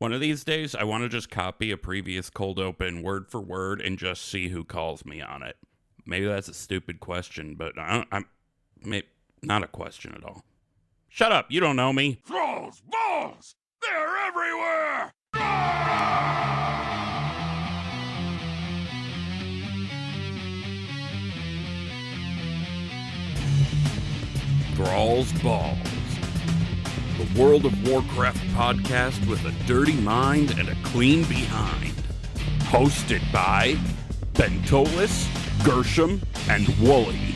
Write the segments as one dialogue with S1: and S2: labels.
S1: One of these days, I want to just copy a previous cold open word for word and just see who calls me on it. Maybe that's a stupid question, but I'm not a question at all. Shut up, you don't know me.
S2: Thrall's balls! They're everywhere!
S1: Thrall's Balls. The World of Warcraft podcast with a dirty mind and a clean behind. Hosted by Bentolas, Gershom, and Wooly.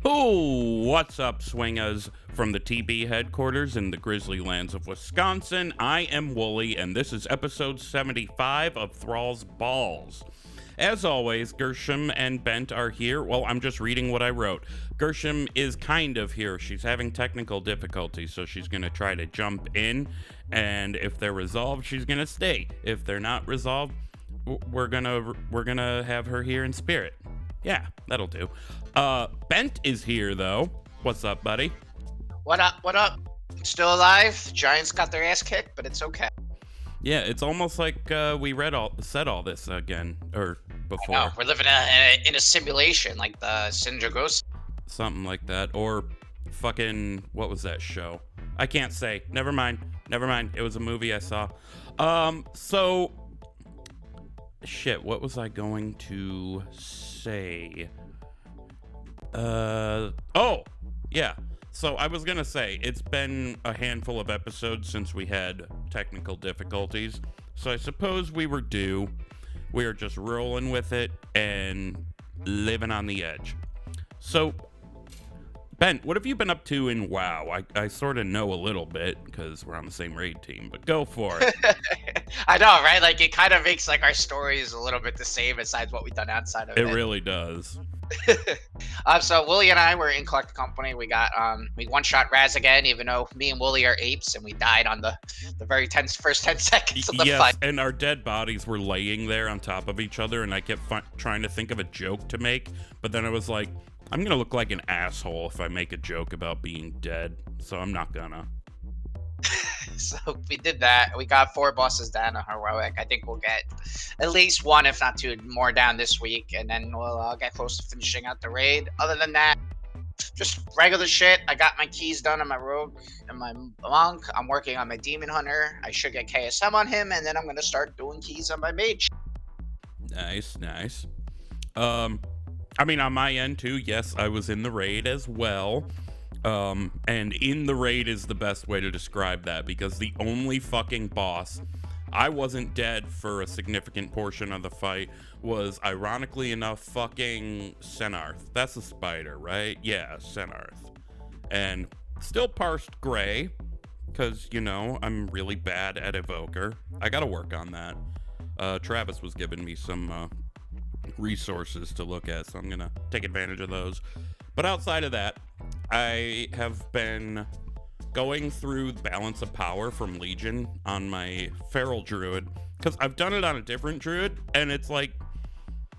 S1: Oh, what's up, swingaz? From the TB headquarters in the grizzly lands of Wisconsin, I am Wooly, and this is episode 75 of Thrall's Balls. As always, Gershom and Bent are here. Well, I'm just reading what I wrote. Gershom is kind of here. She's having technical difficulties, so she's going to try to jump in, and if they're resolved, she's going to stay. If they're not resolved, we're gonna have her here in spirit. Yeah, that'll do. Bent is here, though. What's up, buddy?
S3: What up? Still alive. Giants got their ass kicked, but it's okay.
S1: Yeah, it's almost like we said all this again, or before.
S3: No, we're living in a simulation, like the Syndra Ghost.
S1: Something like that, or fucking, what was that show? I can't say. Never mind. It was a movie I saw. So, shit, what was I going to say? Oh, yeah. So I was going to say, it's been a handful of episodes since we had technical difficulties, so I suppose we were due. We are just rolling with it and living on the edge. So, Ben, what have you been up to in WoW? I sort of know a little bit, because we're on the same raid team, but go for it.
S3: I know, right? Like, it kind of makes, like, our stories a little bit the same besides what we've done outside of it.
S1: It really does.
S3: So Wooly and I were in Collect Company. We got we one-shot Raz again, even though me and Wooly are apes, and we died on the very first 10 seconds of the fight.
S1: And our dead bodies were laying there on top of each other, and I kept trying to think of a joke to make, but then I was like, I'm gonna look like an asshole if I make a joke about being dead, so I'm not gonna.
S3: So we did that. We got 4 bosses down on heroic. I think we'll get at least 1, if not 2 more down this week, and then we'll get close to finishing out the raid. Other than that, just regular shit. I got my keys done on my rogue and my monk. I'm working on my demon hunter. I should get KSM on him, and then I'm gonna start doing keys on my mage.
S1: Nice. I mean, on my end too, yes, I was in the raid as well. And in the raid is the best way to describe that, because the only fucking boss, I wasn't dead for a significant portion of the fight, was, ironically enough, fucking Senarth. That's a spider, right? Yeah, Senarth. And still parsed gray, because, you know, I'm really bad at Evoker. I gotta work on that. Travis was giving me some resources to look at, so I'm gonna take advantage of those. But outside of that, I have been going through Balance of Power from Legion on my Feral Druid, because I've done it on a different Druid, and it's like,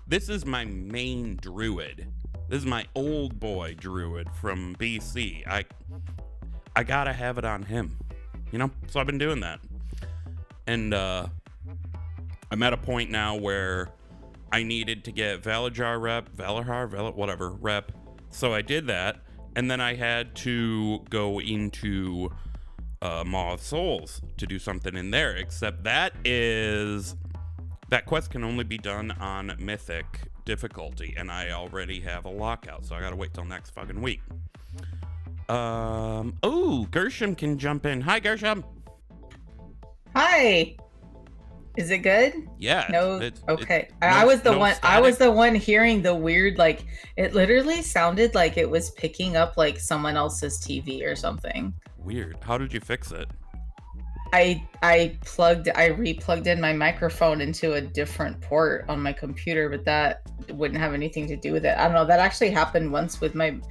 S1: this is my main Druid. This is my old boy Druid from BC. I gotta have it on him, you know? So I've been doing that. And I'm at a point now where I needed to get Valahar rep. So I did that, and then I had to go into Maw of Souls to do something in there, except that quest can only be done on Mythic difficulty, and I already have a lockout, so I gotta wait till next fucking week. Gershom can jump in. Hi, Gershom.
S4: Hi. Is it good?
S1: Yeah.
S4: No. Okay. I was the one hearing the weird, like, it literally sounded like it was picking up like someone else's TV or something.
S1: Weird. How did you fix it?
S4: I replugged in my microphone into a different port on my computer, but that wouldn't have anything to do with it. I don't know. That actually happened once with one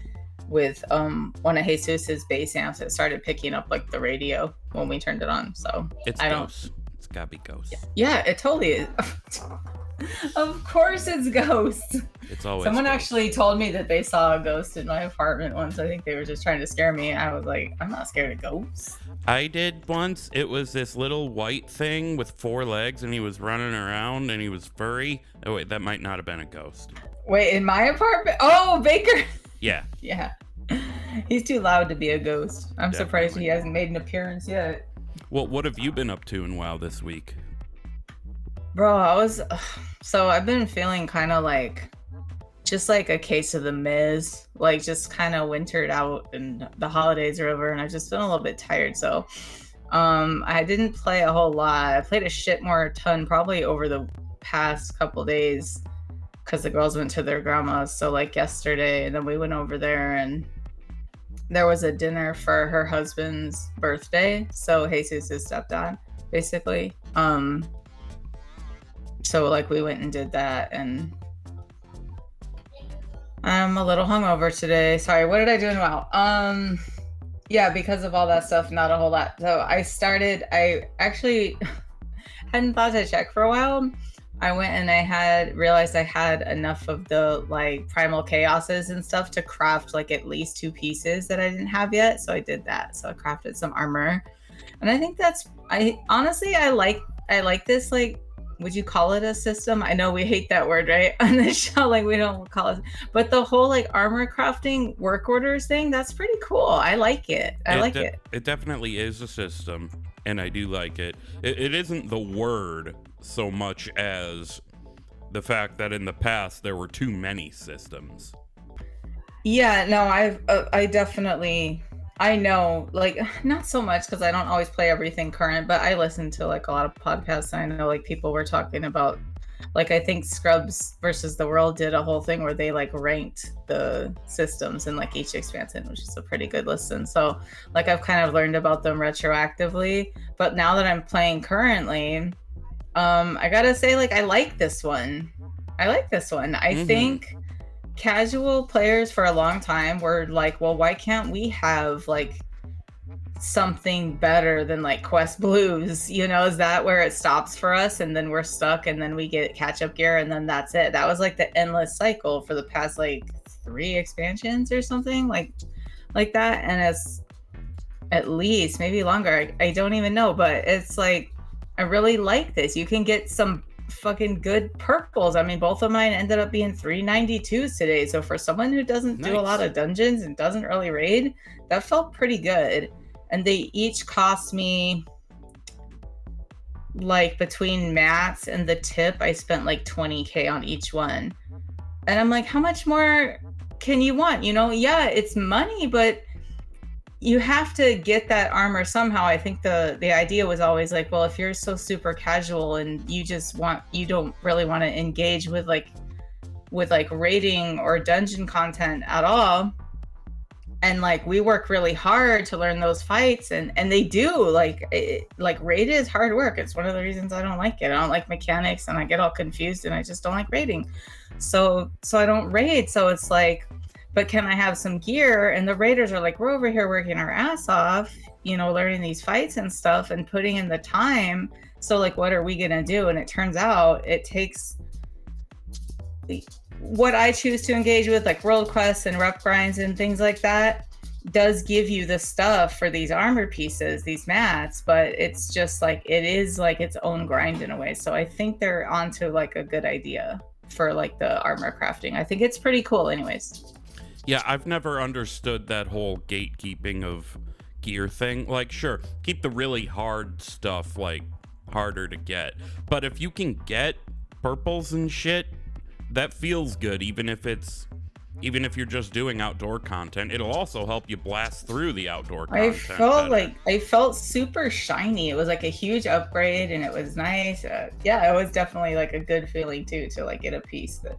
S4: of Jesus's bass amps. It started picking up like the radio when we turned it on. So
S1: it's ghosts. It's gotta be ghosts.
S4: Yeah, it totally is. Of course it's ghosts.
S1: It's always
S4: Someone
S1: ghosts.
S4: actually told me that they saw a ghost in my apartment once. I think they were just trying to scare me. I was like, I'm not scared of ghosts.
S1: I did once. It was this little white thing with 4 legs, and he was running around, and he was furry. Oh wait, that might not have been a ghost.
S4: Wait, in my apartment? Oh, Baker.
S1: Yeah.
S4: Yeah. He's too loud to be a ghost. I'm surprised
S1: Definitely.
S4: he hasn't made an appearance yet.
S1: Well, what have you been up to in WoW this week?
S4: Bro, so I've been feeling kind of like just like a case of the Miz, like just kind of wintered out and the holidays are over and I've just been a little bit tired. So I didn't play a whole lot. I played a shit more ton probably over the past couple days because the girls went to their grandma's. So like yesterday, and then we went over there and there was a dinner for her husband's birthday. So Jesus' stepdad, basically. So like we went and did that, and I'm a little hungover today. Sorry, what did I do in WoW? Yeah, because of all that stuff, not a whole lot. So I actually hadn't thought to check for a while. I went and I realized I had enough of the like primal chaoses and stuff to craft like at least 2 pieces that I didn't have yet. So I did that. So I crafted some armor. And I think I like this, like, would you call it a system? I know we hate that word, right? On this show, like we don't call it, but the whole like armor crafting work orders thing, that's pretty cool. I like it. I like it.
S1: It definitely is a system, and I do like it. It isn't the word so much as the fact that in the past there were too many systems.
S4: Yeah, no, I definitely, I know, like, not so much because I don't always play everything current, but I listen to like a lot of podcasts. And I know like people were talking about, like, I think Scrubs versus the World did a whole thing where they like ranked the systems in like each expansion, which is a pretty good listen. So like I've kind of learned about them retroactively, but now that I'm playing currently, I gotta say, like, I like this one. I think casual players for a long time were like, well, why can't we have like something better than like Quest Blues? You know, is that where it stops for us and then we're stuck and then we get catch-up gear and then that's it? That was like the endless cycle for the past like 3 expansions or something like that. And it's at least maybe longer. I don't even know, but it's like, I really like this. You can get some fucking good purples. I mean, both of mine ended up being 392s today. So for someone who doesn't do a lot of dungeons and doesn't really raid, that felt pretty good. And they each cost me, like, between mats and the tip, I spent like 20k on each one. And I'm like, how much more can you want? You know, yeah, it's money, but you have to get that armor somehow. I think the idea was always like, well, if you're so super casual and you don't really want to engage with raiding or dungeon content at all, and like we work really hard to learn those fights, and they do, like raid is hard work. It's one of the reasons I don't like it. I don't like mechanics and I get all confused and I just don't like raiding. So I don't raid. So it's like, but can I have some gear? And the raiders are like, we're over here working our ass off, you know, learning these fights and stuff and putting in the time. So like, what are we going to do? And it turns out it takes what I choose to engage with, like world quests and rep grinds and things like that, does give you the stuff for these armor pieces, these mats, but it's just like, it is like its own grind in a way. So I think they're onto like a good idea for like the armor crafting. I think it's pretty cool anyways.
S1: Yeah, I've never understood that whole gatekeeping of gear thing. Like, sure, keep the really hard stuff, like, harder to get. But if you can get purples and shit, that feels good, even if you're just doing outdoor content. It'll also help you blast through the outdoor content.
S4: I felt super shiny. It was like a huge upgrade and it was nice. Yeah, it was definitely like a good feeling too, to like get a piece that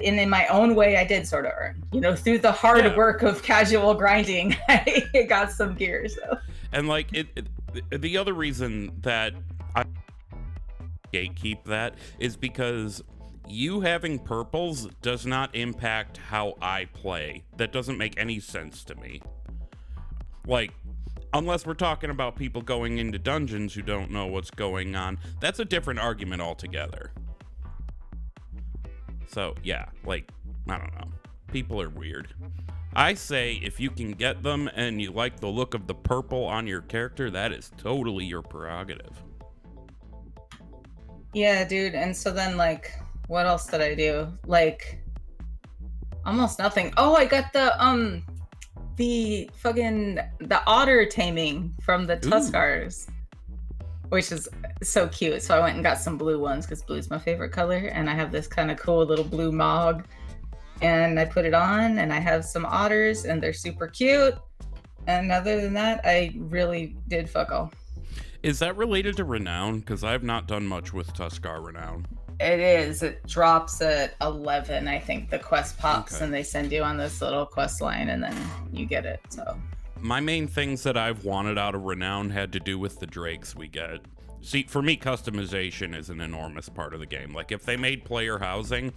S4: in my own way I did sort of earn, you know, through the hard work of casual grinding. I got some gear. So, and
S1: like the other reason that I gatekeep that is because you having purples does not impact how I play. That doesn't make any sense to me. Like, unless we're talking about people going into dungeons who don't know what's going on, that's a different argument altogether. So, yeah, like, I don't know. People are weird. I say if you can get them and you like the look of the purple on your character, that is totally your prerogative.
S4: Yeah, dude. And so then, like, what else did I do? Like, almost nothing. Oh, I got the otter taming from the Tuskars, which is so cute. So I went and got some blue ones because blue's my favorite color, and I have this kind of cool little blue mog, and I put it on, and I have some otters, and they're super cute. And other than that, I really did fuck all.
S1: Is that related to Renown? Because I've not done much with Tuskar Renown.
S4: It is. It drops at 11, I think. The quest pops,
S1: Okay.
S4: and they send you on this little quest line, and then you get it. So
S1: My main things that I've wanted out of Renown had to do with the drakes we get. See, for me, customization is an enormous part of the game. Like, if they made player housing,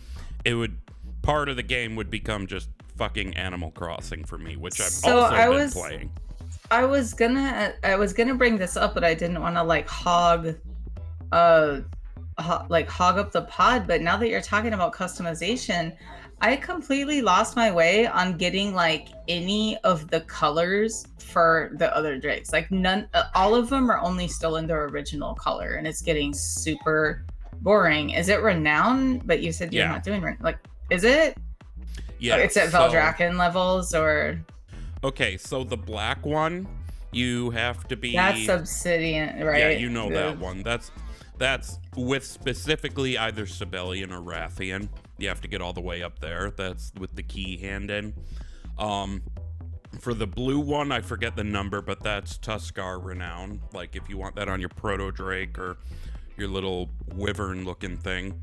S1: part of the game would become just fucking Animal Crossing for me, which I've also been playing.
S4: I was gonna bring this up, but I didn't want to like hog up the pod. But now that you're talking about customization, I completely lost my way on getting like any of the colors for the other drakes. Like none, all of them are only still in their original color, and it's getting super boring. Is it Renown? But you said you're not doing is it?
S1: Yeah,
S4: it's at Valdrakken levels or.
S1: Okay, so the black one, you have to be...
S4: That's Obsidian, right?
S1: Yeah, you know that one. That's with specifically either Sibelian or Rathian. You have to get all the way up there. That's with the key hand in. For the blue one, I forget the number, but that's Tuskar Renown. Like, if you want that on your Proto-Drake or your little wyvern-looking thing.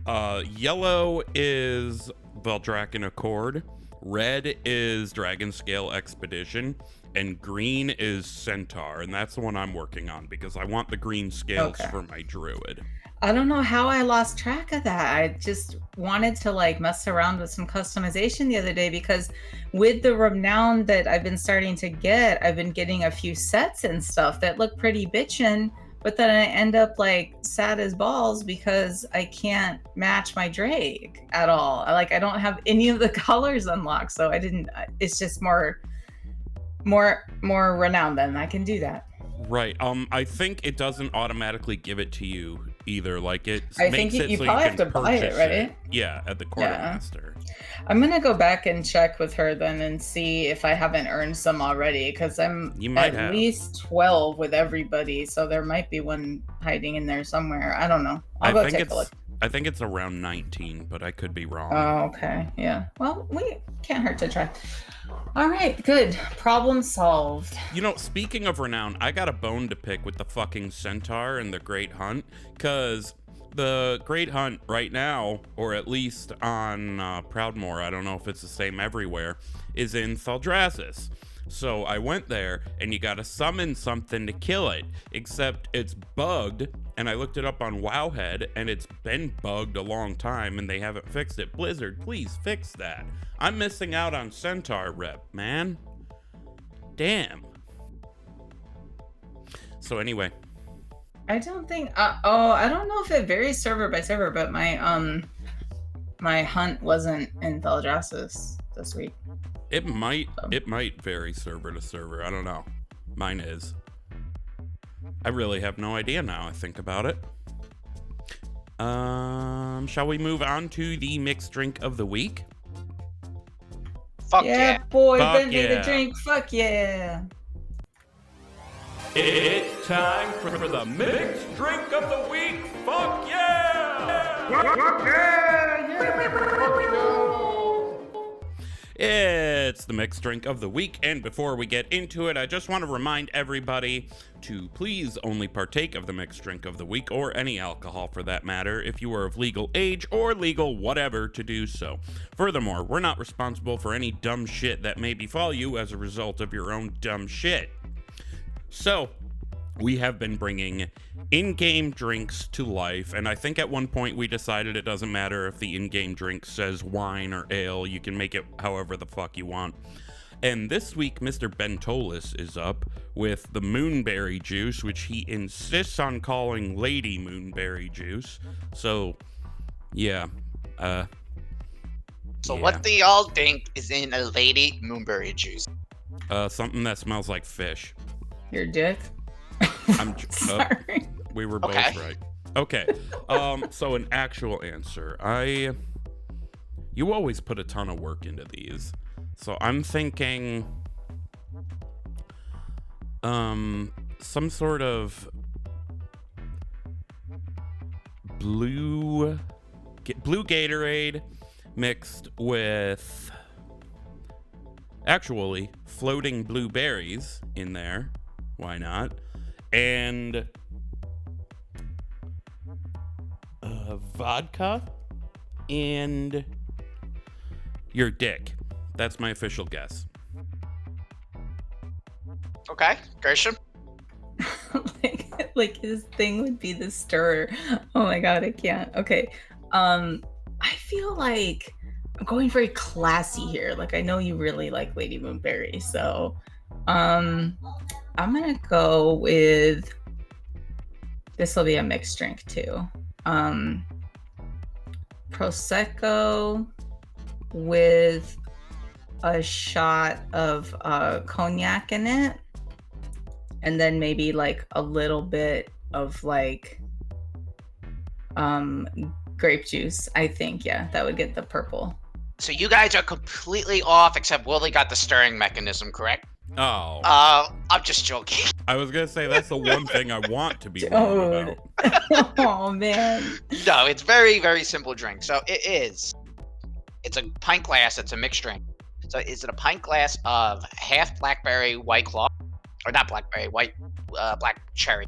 S1: Yellow is Valdrakken Accord. Red is Dragon Scale Expedition, and green is Centaur, and that's the one I'm working on because I want the green scales for my druid.
S4: I don't know how I lost track of that. I just wanted to like mess around with some customization the other day because with the Renown that I've been starting to get, I've been getting a few sets and stuff that look pretty bitchin', but then I end up like sad as balls because I can't match my Drake at all. I don't have any of the colors unlocked, so it's just more Renown then. I can do that.
S1: Right. I think it doesn't automatically give it to you either. Like you
S4: probably have to buy it, right?
S1: Yeah, at the quartermaster.
S4: I'm gonna go back and check with her then and see if I haven't earned some already, because I'm at least 12 with everybody, so there might be one hiding in there somewhere. I don't know. I'll go take a look.
S1: I think it's around 19, but I could be wrong.
S4: Oh, okay. Yeah. Well, we can't hurt to try. All right, good. Problem solved.
S1: You know, speaking of Renown, I got a bone to pick with the fucking Centaur and the Great Hunt, because the Great Hunt right now, or at least on Proudmoore, I don't know if it's the same everywhere, is in Thaldraszus. So I went there, and you gotta summon something to kill it, except it's bugged, and I looked it up on Wowhead, and it's been bugged a long time, and they haven't fixed it. Blizzard, please fix that. I'm missing out on Centaur rep, man. Damn. So anyway.
S4: I don't think, I don't know if it varies server by server, but my hunt wasn't in Thaldraszus this week.
S1: It might vary server to server. I don't know. Mine is. I really have no idea now I think about it. Shall we move on to the mixed drink of the week?
S3: Fuck yeah.
S4: Boy, Ben made a drink. Fuck yeah.
S1: It's time for the mixed drink of the week. Fuck yeah!
S2: Fuck yeah!
S1: It's the mixed drink of the week, and before we get into it, I just want to remind everybody to please only partake of the mixed drink of the week, or any alcohol for that matter, if you are of legal age or legal whatever to do so. Furthermore, we're not responsible for any dumb shit that may befall you as a result of your own dumb shit. So, we have been bringing in-game drinks to life, and I think at one point we decided it doesn't matter if the in-game drink says wine or ale, you can make it however the fuck you want. And this week, Mr. Bentolas is up with the Moonberry juice, which he insists on calling Lady Moonberry juice. So, yeah,
S3: So
S1: Yeah.
S3: what do y'all think is in a lady Moonberry juice?
S1: Something that smells like fish.
S4: Your dick. Sorry.
S1: We were both
S3: Okay.
S1: right. Okay. So an actual answer. You always put a ton of work into these. So I'm thinking some sort of blue Gatorade mixed with actually floating blueberries in there. Why not? And vodka and your dick. That's my official guess.
S3: Okay, Gershom.
S4: like his thing would be the stirrer. Oh my god, I can't. Okay. I feel like I'm going very classy here. Like I know you really like Lady Moonberry, so I'm gonna go with this will be a mixed drink too. Prosecco with a shot of cognac in it, and then maybe like a little bit of like grape juice. I think, yeah, that would get the purple.
S3: So you guys are completely off, except Willie got the stirring mechanism, correct?
S1: Oh.
S3: I'm just joking.
S1: I was gonna say that's the one thing I want to be wrong about.
S4: Oh man.
S3: No, it's very, very simple drink. So it is. It's a pint glass. It's a mixed drink. So is it a pint glass of half blackberry white claw, or not blackberry, white, black cherry,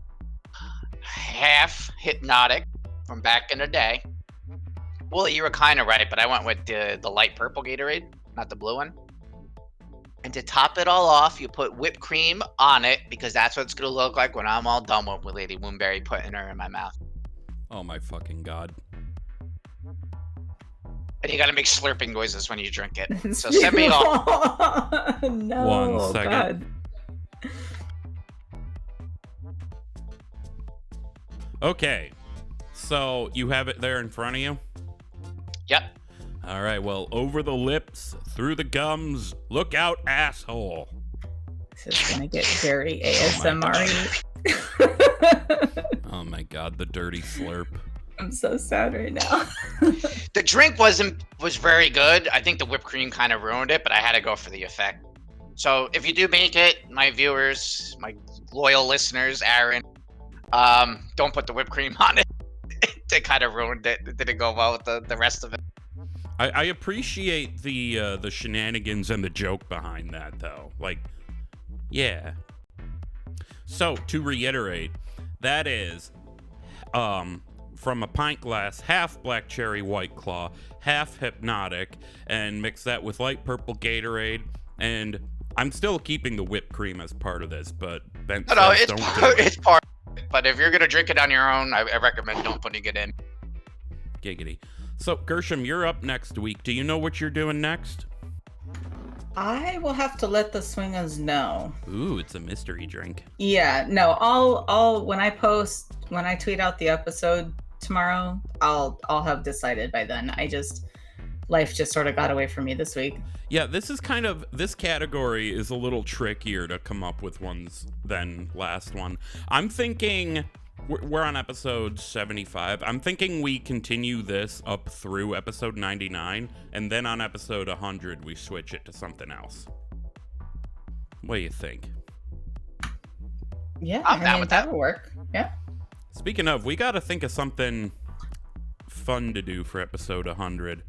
S3: half hypnotiq from back in the day? Well, you were kind of right, but I went with the light purple Gatorade, not the blue one. And to top it all off, you put whipped cream on it, because that's what it's going to look like when I'm all done with Lady Moonberry putting her in my mouth.
S1: Oh my fucking god.
S3: And you got to make slurping noises when you drink it. So send me off.
S4: No.
S1: 1 second.
S4: God.
S1: Okay. So you have it there in front of you?
S3: Yep.
S1: All right, well, over the lips, through the gums, look out, asshole.
S4: This is gonna get very ASMR.
S1: Oh my god, the dirty slurp.
S4: I'm so sad right now.
S3: The drink was very good. I think the whipped cream kind of ruined it, but I had to go for the effect. So if you do make it, my viewers, my loyal listeners, Aaron, don't put the whipped cream on it. It kind of ruined it. It didn't go well with the rest of it.
S1: I appreciate the shenanigans and the joke behind that, though. Like, yeah. So, to reiterate, that is from a pint glass, half black cherry white claw, half hypnotiq, and mix that with light purple Gatorade. And I'm still keeping the whipped cream as part of this, but Ben
S3: No,
S1: says
S3: it's
S1: don't
S3: part,
S1: do it.
S3: it's part. But if you're gonna drink it on your own, I recommend don't putting it in.
S1: Giggity. So, Gershom, you're up next week. Do you know what you're doing next?
S4: I will have to let the swingers know.
S1: Ooh, it's a mystery drink.
S4: Yeah, no, I'll when I tweet out the episode tomorrow, I'll have decided by then. Life just sort of got away from me this week.
S1: Yeah, this category is a little trickier to come up with ones than last one. I'm thinking we're on episode 75. I'm thinking we continue this up through episode 99, and then on episode 100 we switch it to something else. What do you think?
S4: Yeah,
S3: I'm down with that.
S4: That'll work. Yeah.
S1: Speaking of, we got to think of something fun to do for episode 100.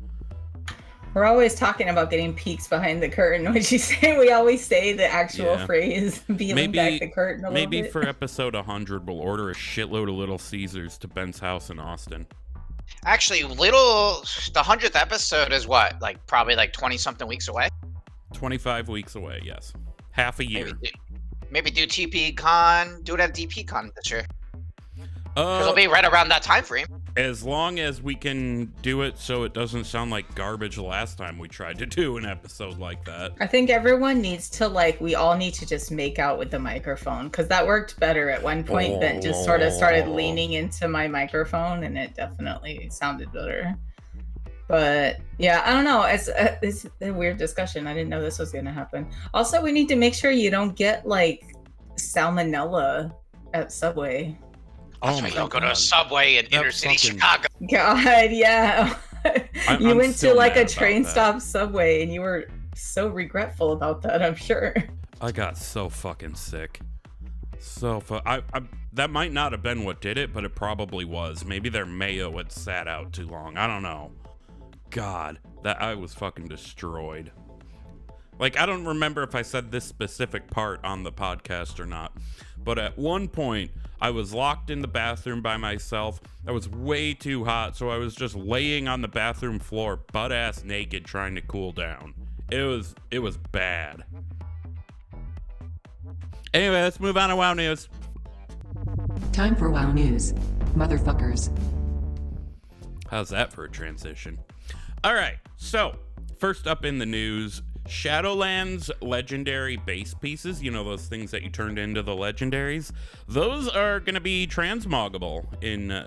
S4: We're always talking about getting peeks behind the curtain. Would you say we always say the actual phrase, peeling back the curtain a little bit?
S1: Maybe for episode 100, we'll order a shitload of Little Caesars to Ben's house in Austin.
S3: Actually, the 100th episode is what? Like probably like 20-something weeks away?
S1: 25 weeks away, yes. Half a year.
S3: Maybe do TP Con, do it at DP Con this year. Because it'll be right around that time frame.
S1: As long as we can do it so it doesn't sound like garbage last time we tried to do an episode like that.
S4: I think everyone needs to we all need to just make out with the microphone, because that worked better at one point than just sort of started leaning into my microphone, and it definitely sounded better. But yeah, I don't know. It's a weird discussion. I didn't know this was going to happen. Also, we need to make sure you don't get like salmonella at Subway.
S3: That's why you don't go to a Subway in inner city Chicago.
S4: God, yeah. You went to like a train
S1: that.
S4: stop Subway and you were so regretful about that, I'm sure.
S1: I got so fucking sick. That might not have been what did it, but it probably was. Maybe their mayo had sat out too long. I don't know. God, that I was fucking destroyed. Like, I don't remember if I said this specific part on the podcast or not, but at one point, I was locked in the bathroom by myself. I was way too hot, so I was just laying on the bathroom floor, butt-ass naked, trying to cool down. It was bad. Anyway, let's move on to WoW News.
S5: Time for WoW News, motherfuckers.
S1: How's that for a transition? All right, so first up in the news, Shadowlands legendary base pieces, you know, those things that you turned into the legendaries, those are going to be transmoggable in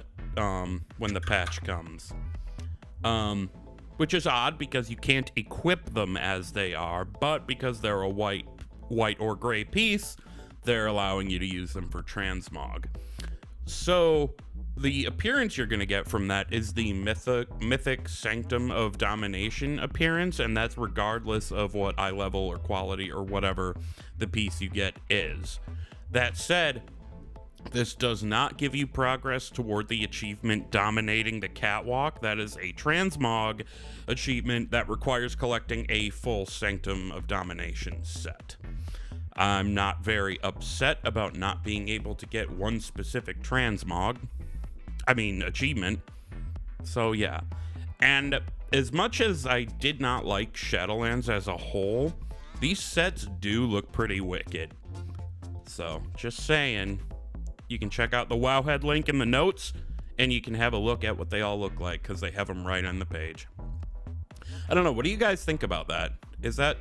S1: when the patch comes. Which is odd because you can't equip them as they are, but because they're a white or gray piece, they're allowing you to use them for transmog. So the appearance you're going to get from that is the mythic Sanctum of Domination appearance, and that's regardless of what eye level or quality or whatever the piece you get is. That said, this does not give you progress toward the achievement Dominating the Catwalk. That is a transmog achievement that requires collecting a full Sanctum of Domination set. I'm not very upset about not being able to get one specific achievement. So yeah. And as much as I did not like Shadowlands as a whole, these sets do look pretty wicked. So just saying, you can check out the Wowhead link in the notes and you can have a look at what they all look like because they have them right on the page. I don't know, what do you guys think about that? Is that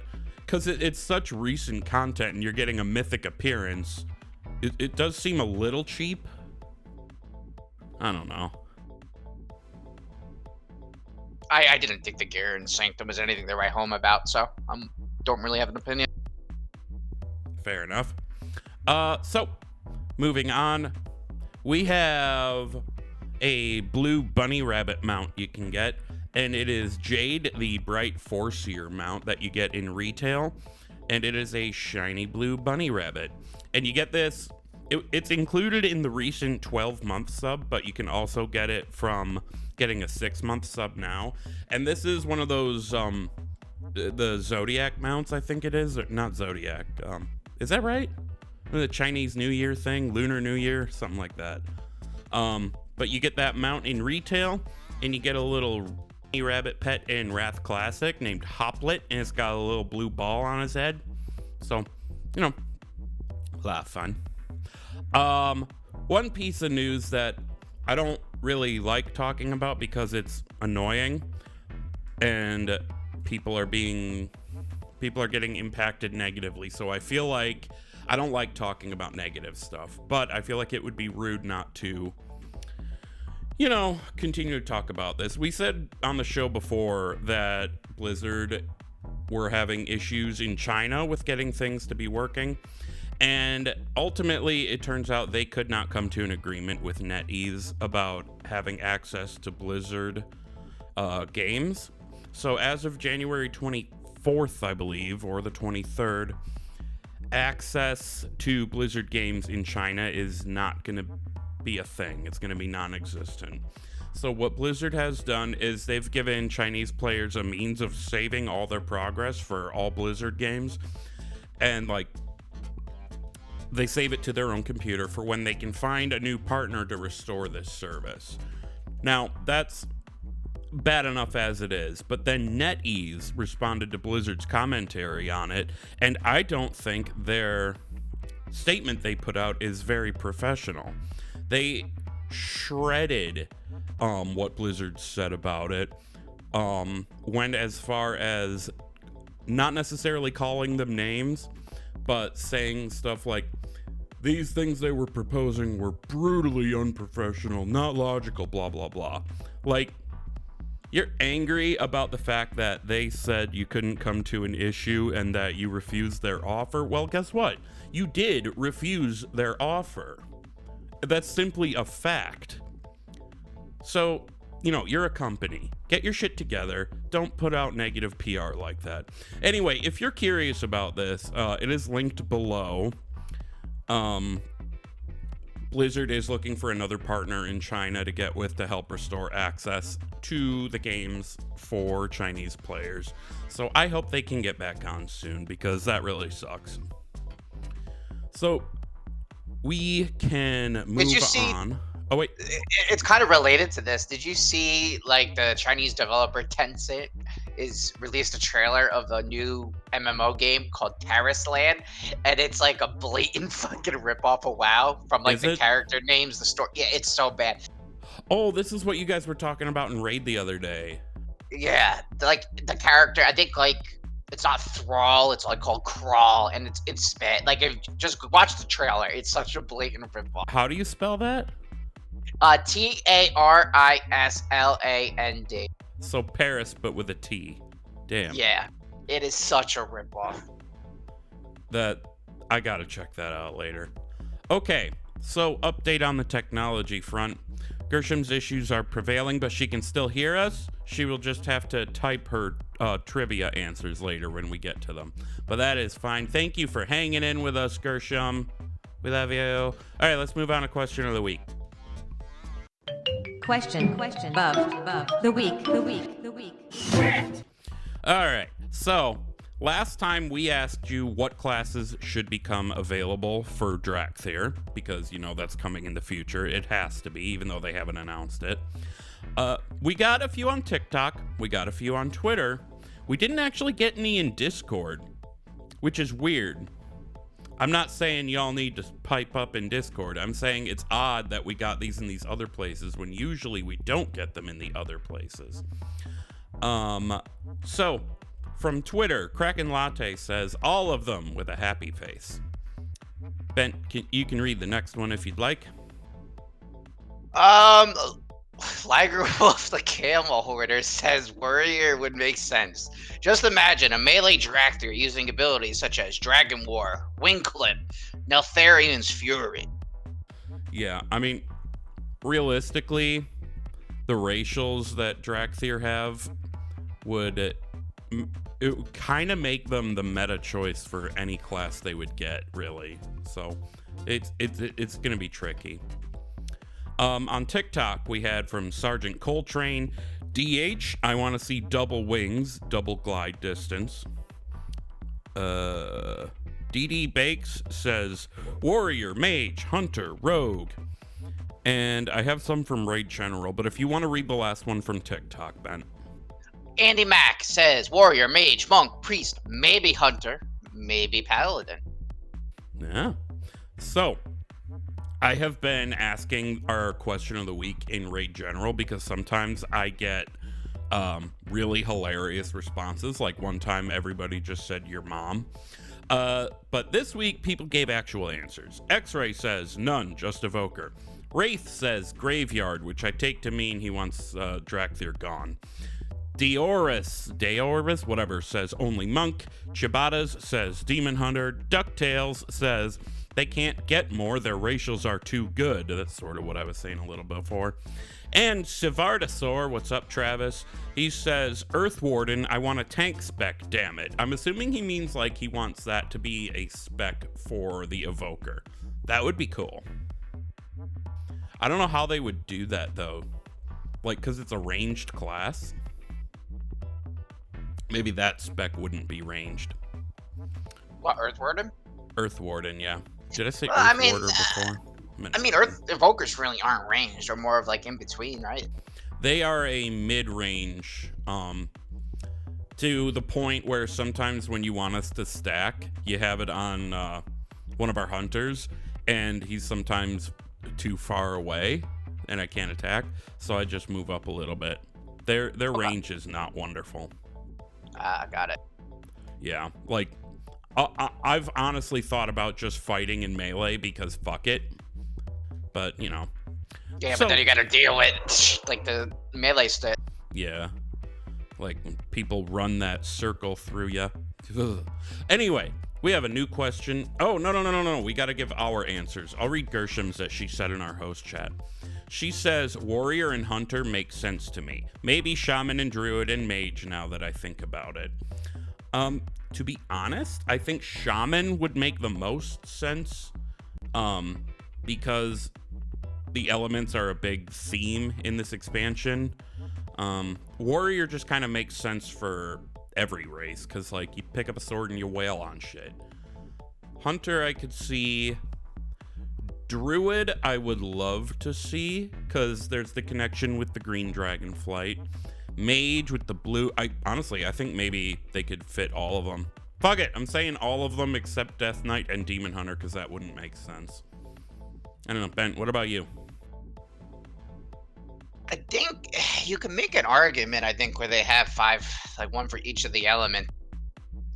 S1: because it's such recent content and you're getting a mythic appearance, it does seem a little cheap. I don't know.
S3: I didn't think the gear in Sanctum was anything to write home about, so I don't really have an opinion.
S1: Fair enough. So moving on, we have a blue bunny rabbit mount you can get, and it is Jade, the bright Foreseer mount that you get in retail, and it is a shiny blue bunny rabbit. And you get this, it's included in the recent 12-month sub, but you can also get it from getting a 6-month sub now. And this is one of those, the Zodiac mounts, I think it is, or not Zodiac. Is that right? The Chinese New Year thing, Lunar New Year, something like that. But you get that mount in retail, and you get a little rabbit pet in Wrath Classic named Hoplet, and it's got a little blue ball on his head. So, you know, a lot of fun. One piece of news that I don't really like talking about because it's annoying, and people are getting impacted negatively. So I feel like I don't like talking about negative stuff, but I feel like it would be rude not to, you know, continue to talk about this. We said on the show before that Blizzard were having issues in China with getting things to be working, and ultimately it turns out they could not come to an agreement with NetEase about having access to Blizzard games. So as of January 24th, I believe, or the 23rd, access to Blizzard games in China is not going to be a thing. It's going to be non-existent. So what Blizzard has done is they've given Chinese players a means of saving all their progress for all Blizzard games, and like they save it to their own computer for when they can find a new partner to restore this service. Now that's bad enough as it is, but then NetEase responded to Blizzard's commentary on it, and I don't think their statement they put out is very professional. They shredded what Blizzard said about it, went as far as not necessarily calling them names, but saying stuff like, these things they were proposing were brutally unprofessional, not logical, blah, blah, blah. Like, You're angry about the fact that they said you couldn't come to an issue and that you refused their offer. Well, guess what? You did refuse their offer. That's simply a fact. So, you're a company. Get your shit together. Don't put out negative PR like that. Anyway, if you're curious about this, it is linked below. Blizzard is looking for another partner in China to get with to help restore access to the games for Chinese players. So I hope they can get back on soon, because that really sucks. So we can move on. Oh, wait.
S3: It's kind of related to this. Did you see, like, the Chinese developer Tencent is released a trailer of a new MMO game called Terrace Land, and it's like a blatant fucking ripoff of WoW from, like, the character names, the story. Yeah, it's so bad.
S1: Oh, this is what you guys were talking about in Raid the other day.
S3: Yeah, like, the character, I think, like, it's not Thrall, it's, like, called Crawl, and it's bad. Like, just watch the trailer. It's such a blatant ripoff.
S1: How do you spell that?
S3: Tarisland.
S1: So Paris, but with a T. Damn.
S3: Yeah, it is such a ripoff.
S1: I gotta check that out later. Okay, so update on the technology front. Gershom's issues are prevailing, but she can still hear us. She will just have to type her trivia answers later when we get to them. But that is fine. Thank you for hanging in with us, Gershom. We love you. All right, let's move on to question of the week.
S6: Question above the week.
S1: All right, so last time we asked you what classes should become available for Drakthir, because that's coming in the future. It has to be, even though they haven't announced it. We got a few on TikTok, we got a few on Twitter. We didn't actually get any in Discord, which is weird. I'm not saying y'all need to pipe up in Discord. I'm saying it's odd that we got these in these other places when usually we don't get them in the other places. So from Twitter, Kraken Latte says all of them with a happy face. Ben, you can read the next one if you'd like.
S3: Liger Wolf the Camel Hoarder says Warrior would make sense. Just imagine a melee Drakthir using abilities such as Dragon War, Wing Clip, Neltharian's Fury.
S1: Yeah, I mean, realistically, the racials that Drakthir have would kind of make them the meta choice for any class they would get, really. So it's going to be tricky. On TikTok, we had from Sergeant Coltrane, DH, I want to see double wings, double glide distance. DD Bakes says Warrior, Mage, Hunter, Rogue. And I have some from Raid General, but if you want to read the last one from TikTok, Ben.
S3: Andy Mack says Warrior, Mage, Monk, Priest, maybe Hunter, maybe Paladin.
S1: Yeah. So I have been asking our question of the week in Raid General because sometimes I get really hilarious responses. Like one time everybody just said your mom. But this week people gave actual answers. X-Ray says none, just Evoker. Wraith says Graveyard, which I take to mean he wants Drakthir gone. Deoris, whatever, says only Monk. Chibatas says Demon Hunter. DuckTales says they can't get more, their racials are too good. That's sort of what I was saying a little before. And Sivardasaur, what's up, Travis? He says, Earth Warden, I want a tank spec, damn it. I'm assuming he means like he wants that to be a spec for the Evoker. That would be cool. I don't know how they would do that, though. Like, because it's a ranged class. Maybe that spec wouldn't be ranged.
S3: What, Earth Warden?
S1: Earth Warden, yeah. Did I say
S3: Well,
S1: Earth
S3: I mean,
S1: Warder before?
S3: I mean, Earth Evokers really aren't ranged. They're more of like in between, right?
S1: They are a mid-range, to the point where sometimes when you want us to stack, you have it on one of our hunters, and he's sometimes too far away, and I can't attack, so I just move up a little bit. Their range is not wonderful.
S3: Got it.
S1: Yeah, like, I've honestly thought about just fighting in melee because fuck it. But, you know.
S3: Yeah,
S1: So-
S3: but then you gotta deal with, like, the melee stick.
S1: Yeah. like when people run that circle through you. Anyway, we have a new question. Oh, no. We got to give our answers. I'll read Gershom's that she said in our host chat. She says, warrior and hunter makes sense to me. Maybe shaman and druid and mage now that I think about it. To be honest, I think shaman would make the most sense, because the elements are a big theme in this expansion. Warrior just kind of makes sense for every race, because like you pick up a sword and you wail on shit. Hunter I could see. Druid I would love to see, because there's the connection with the green dragon flight. Mage with the blue, I think maybe they could fit all of them. Fuck it, I'm saying all of them except Death Knight and Demon Hunter, because that wouldn't make sense. I don't know, Ben, what about you?
S3: I think you can make an argument, I think, where they have 5, like one for each of the elements.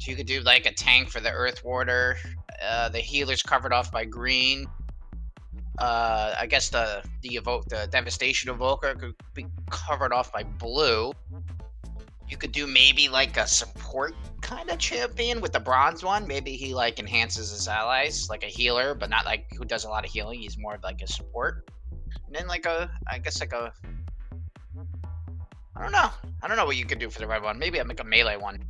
S3: So you could do like a tank for the Earth Warder, the healer's covered off by green. I guess the Devastation Evoker could be covered off by blue. You could do maybe like a support kind of champion with the bronze one. Maybe he like enhances his allies, like a healer, but not like who does a lot of healing. He's more of like a support. And then like I don't know what you could do for the red one. Maybe I'll make a melee one.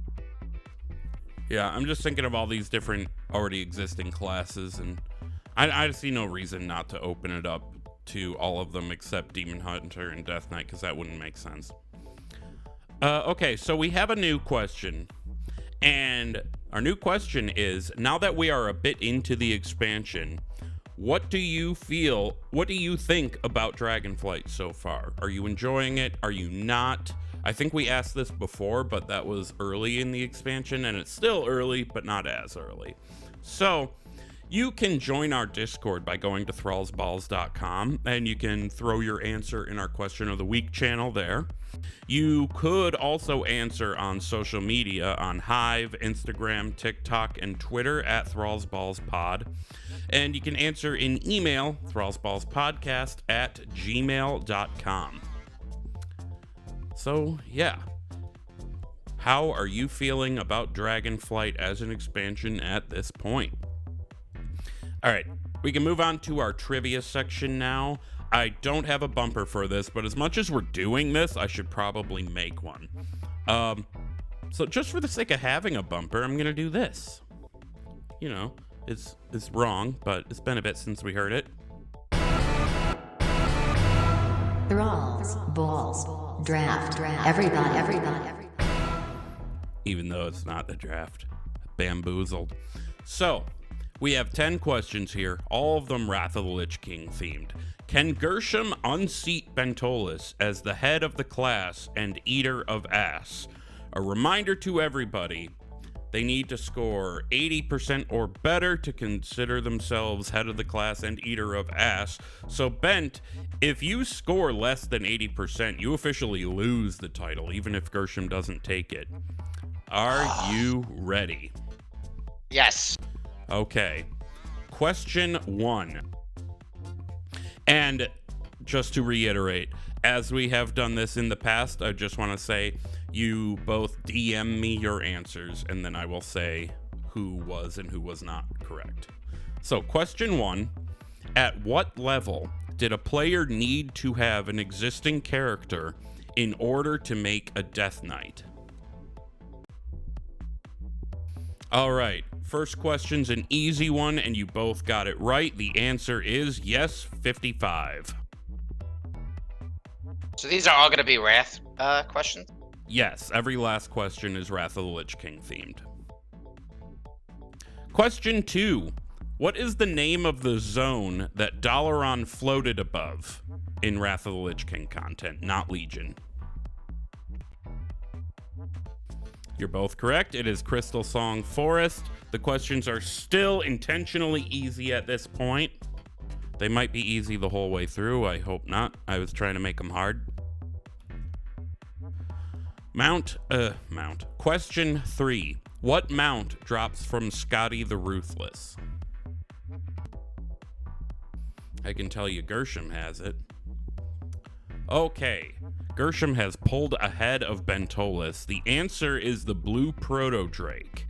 S1: Yeah, I'm just thinking of all these different already existing classes, and I see no reason not to open it up to all of them except Demon Hunter and Death Knight, because that wouldn't make sense. Okay, so we have a new question. And our new question is, now that we are a bit into the expansion, what do you think about Dragonflight so far? Are you enjoying it? Are you not? I think we asked this before, but that was early in the expansion, and it's still early, but not as early. So you can join our Discord by going to thrallsballs.com, and you can throw your answer in our Question of the Week channel there. You could also answer on social media on Hive, Instagram, TikTok, and Twitter at thrallsballspod. And you can answer in email, thrallsballspodcast@gmail.com. So, yeah. How are you feeling about Dragonflight as an expansion at this point? All right, we can move on to our trivia section now. I don't have a bumper for this, but as much as we're doing this, I should probably make one. So just for the sake of having a bumper, I'm going to do this. You know, it's wrong, but it's been a bit since we heard it.
S5: Thralls, balls, draft, everybody.
S1: Even though it's not the draft. Bamboozled. So, we have 10 questions here, all of them Wrath of the Lich King themed. Can Gershom unseat Bentolas as the head of the class and eater of ass? A reminder to everybody, they need to score 80% or better to consider themselves head of the class and eater of ass. So Bent, if you score less than 80%, you officially lose the title, even if Gershom doesn't take it. Are you ready?
S3: Yes.
S1: Okay. Question 1. And just to reiterate, as we have done this in the past, I just want to say you both DM me your answers, and then I will say who was and who was not correct. So, question 1. At what level did a player need to have an existing character in order to make a Death Knight? All right, first question's an easy one, and you both got it right. The answer is yes, 55.
S3: So these are all going to be Wrath questions?
S1: Yes, every last question is Wrath of the Lich King themed. Question 2. What is the name of the zone that Dalaran floated above in Wrath of the Lich King content, not Legion? You're both correct. It is Crystal Song Forest. The questions are still intentionally easy at this point. They might be easy the whole way through. I hope not. I was trying to make them hard. Question 3. What mount drops from Scotty the Ruthless? I can tell you Gershom has it. Okay. Gershom has pulled ahead of Bentolas. The answer is the blue proto-drake.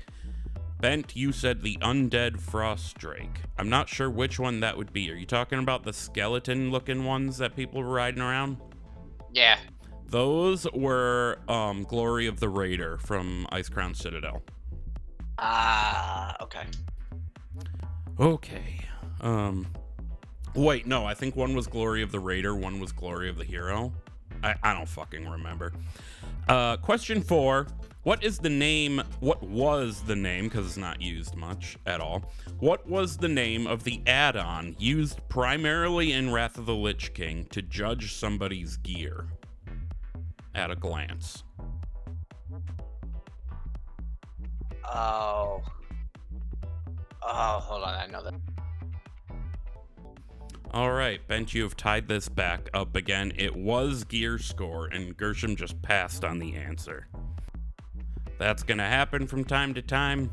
S1: Bent, you said the undead frost drake. I'm not sure which one that would be. Are you talking about the skeleton-looking ones that people were riding around?
S3: Yeah.
S1: Those were Glory of the Raider from Icecrown Citadel.
S3: Okay.
S1: Okay. Wait, no, I think one was Glory of the Raider, one was Glory of the Hero. I don't fucking remember. Question 4. What was the name, because it's not used much at all. What was the name of the add-on used primarily in Wrath of the Lich King to judge somebody's gear at a glance?
S3: Oh, hold on, I know that.
S1: All right, Bent, you have tied this back up again. It was gear score, and Gershom just passed on the answer. That's gonna happen from time to time.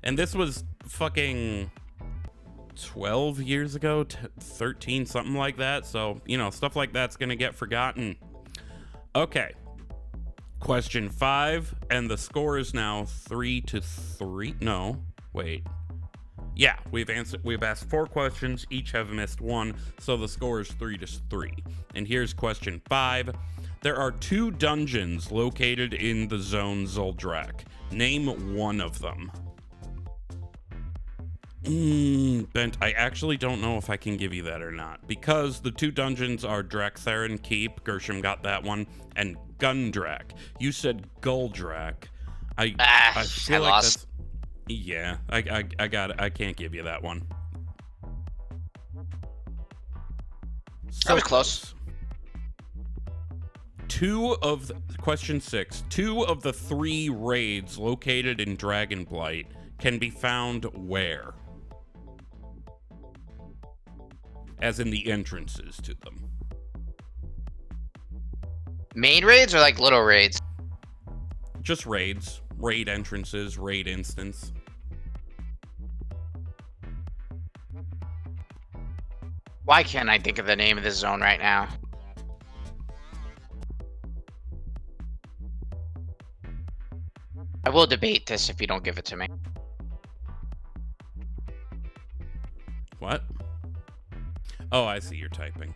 S1: And this was fucking 12 years ago, 13, something like that. So, you know, stuff like that's gonna get forgotten. Okay. Question 5, and the score is now 3-3. No, wait. Yeah, we've asked 4 questions, each have missed 1, so the score is 3-3. And here's question 5. There are 2 dungeons located in the zone Zuldrak. Name one of them. Bent, I actually don't know if I can give you that or not, because the 2 dungeons are Draktherin Keep, Gershom got that one, and Gundrak. You said Guldrak. I feel like
S3: lost.
S1: that's... Yeah, I got it. I can't give you that one.
S3: That was close.
S1: Question 6. 2 of the 3 raids located in Dragonblight can be found where? As in the entrances to them.
S3: Main raids or like little raids?
S1: Just raids. Raid entrances, raid instance.
S3: Why can't I think of the name of this zone right now? I will debate this if you don't give it to me.
S1: What? Oh, I see you're typing.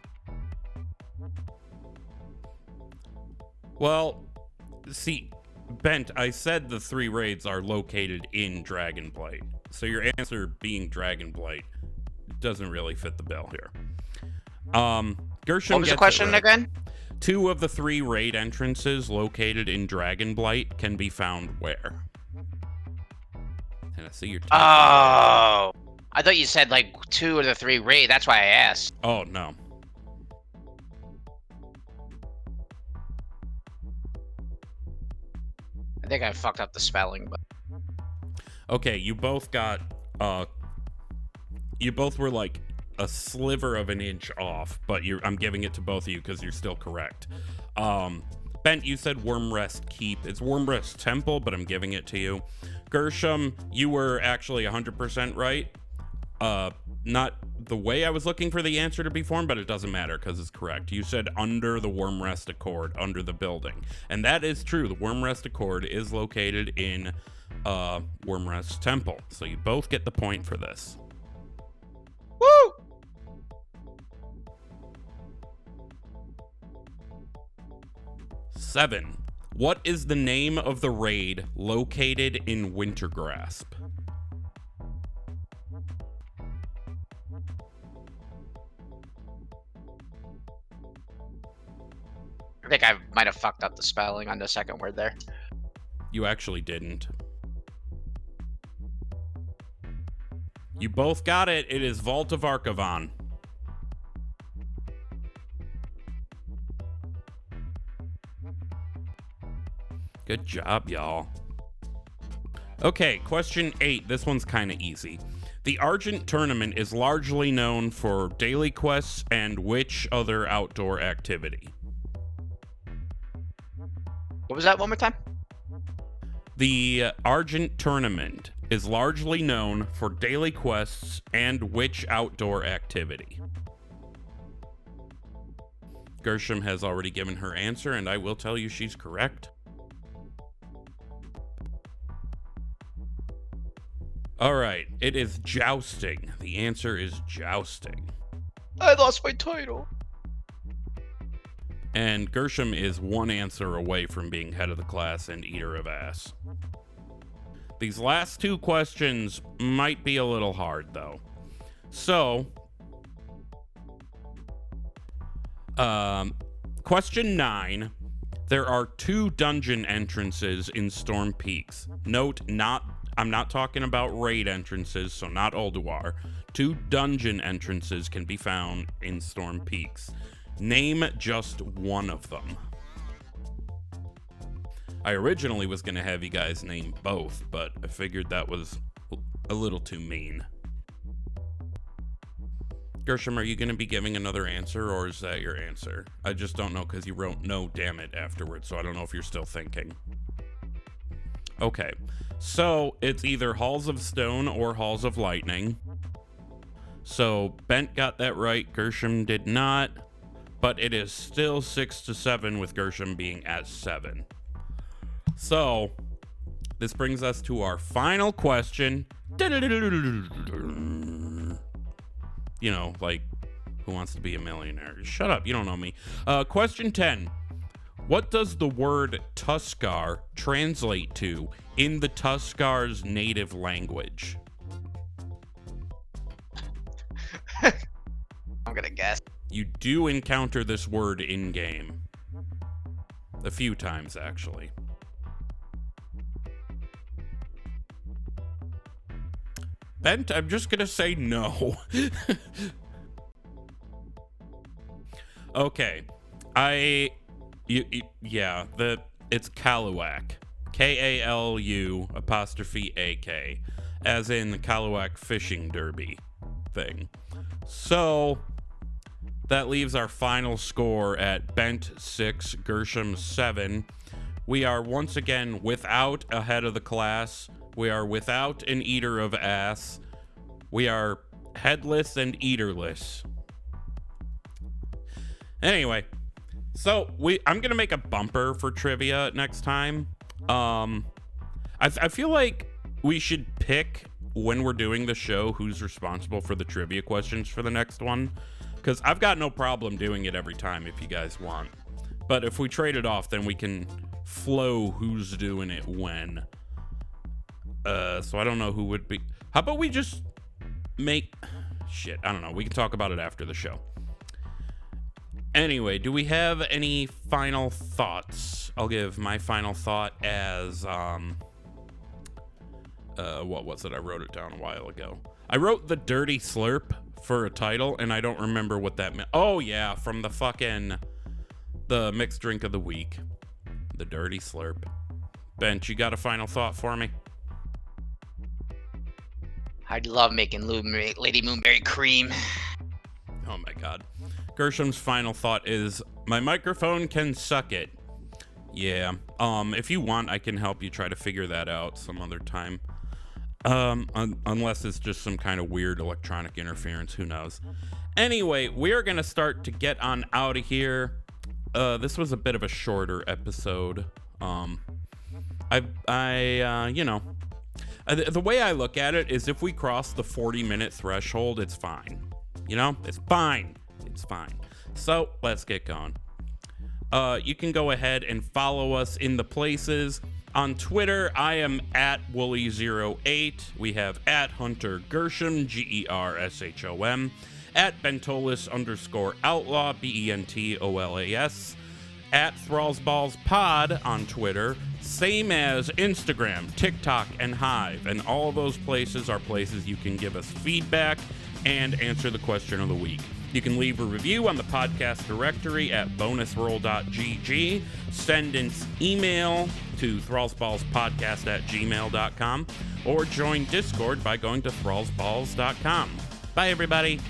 S1: Well, see, Bent, I said the 3 raids are located in Dragonblight. So your answer being Dragonblight doesn't really fit the bill here. Gershom
S3: What was the
S1: gets
S3: question
S1: it right.
S3: again?
S1: 2 of the 3 raid entrances located in Dragonblight can be found where? And I see you're typing.
S3: Oh, I thought you said like 2 of the 3 raid. That's why I asked.
S1: Oh, no.
S3: I think I fucked up the spelling, but
S1: Okay, you both got, you both were like a sliver of an inch off, but I'm giving it to both of you because you're still correct. Bent, you said Wormrest Keep. It's Wormrest Temple, but I'm giving it to you. Gershom, you were actually 100% right. Not the way I was looking for the answer to be formed, but it doesn't matter because it's correct. You said under the Wormrest Accord, under the building. And that is true. The Wormrest Accord is located in Wormrest Temple. So you both get the point for this.
S3: woo!
S1: 7. What is the name of the raid located in Wintergrasp?
S3: I think I might have fucked up the spelling on the second word there.
S1: You actually didn't. You both got it. It is Vault of Archivon. Good job, y'all. Okay, question 8. This one's kind of easy. The Argent Tournament is largely known for daily quests and which other outdoor activity?
S3: What was that one more time?
S1: The Argent Tournament is largely known for daily quests and which outdoor activity? Gershom has already given her answer, and I will tell you she's correct. All right, it is jousting. The answer is jousting.
S3: I lost my title.
S1: And Gershom is one answer away from being head of the class and eater of ass. These last two questions might be a little hard, though. So, question 9. There are 2 dungeon entrances in Storm Peaks. Note, I'm not talking about raid entrances, so not Ulduar. 2 dungeon entrances can be found in Storm Peaks. Name just one of them. I originally was going to have you guys name both, but I figured that was a little too mean. Gershom, are you going to be giving another answer, or is that your answer? I just don't know because you wrote no damn it afterwards, so I don't know if you're still thinking. Okay, so it's either Halls of Stone or Halls of Lightning. So Bent got that right, Gershom did not, but it is still 6-7 with Gershom being at 7. So this brings us to our final question. You know, like, Who Wants to Be a Millionaire? Shut up, you don't know me. Question 10. What does the word Tuskar translate to in the Tuskar's native language?
S3: I'm gonna guess.
S1: You do encounter this word in-game. A few times, actually. Bent, I'm just gonna say no. Okay. It's Kaluak. K-A-L-U''AK. As in the Kaluak Fishing Derby thing. So, that leaves our final score at Bent 6, Gershom 7. We are once again without a head of the class. We are without an eater of ass. We are headless and eaterless. Anyway, so I'm gonna make a bumper for trivia next time. I feel like we should pick when we're doing the show who's responsible for the trivia questions for the next one, because I've got no problem doing it every time if you guys want. But if we trade it off, then we can flow who's doing it when. So I don't know who would be. How about we just make shit? I don't know. We can talk about it after the show. Anyway, do we have any final thoughts? I'll give my final thought as what was it? I wrote it down a while ago. I wrote the Dirty Slurp for a title, and I don't remember what that meant. Oh yeah, from the mixed drink of the week. The Dirty Slurp. Bent, you got a final thought for me?
S3: I'd love making Lady Moonberry cream.
S1: Oh my god. Gershom's final thought is, my microphone can suck it. Yeah. If you want, I can help you try to figure that out some other time. Unless it's just some kind of weird electronic interference, who knows. Anyway, we're gonna start to get on out of here. This was a bit of a shorter episode. The way I look at it is if we cross the 40-minute threshold, it's fine. You know, it's fine. It's fine. So let's get going. You can go ahead and follow us in the places. On Twitter, I am at Wooly08. We have at Hunter Gershom, Gershom, at Bentolas_outlaw, Bentolas, at ThrallsBallsPod on Twitter, same as Instagram, TikTok, and Hive. And all of those places are places you can give us feedback and answer the question of the week. You can leave a review on the podcast directory at bonusroll.gg, send an email to thrallsballspodcast@gmail.com, or join Discord by going to thrallsballs.com. Bye, everybody.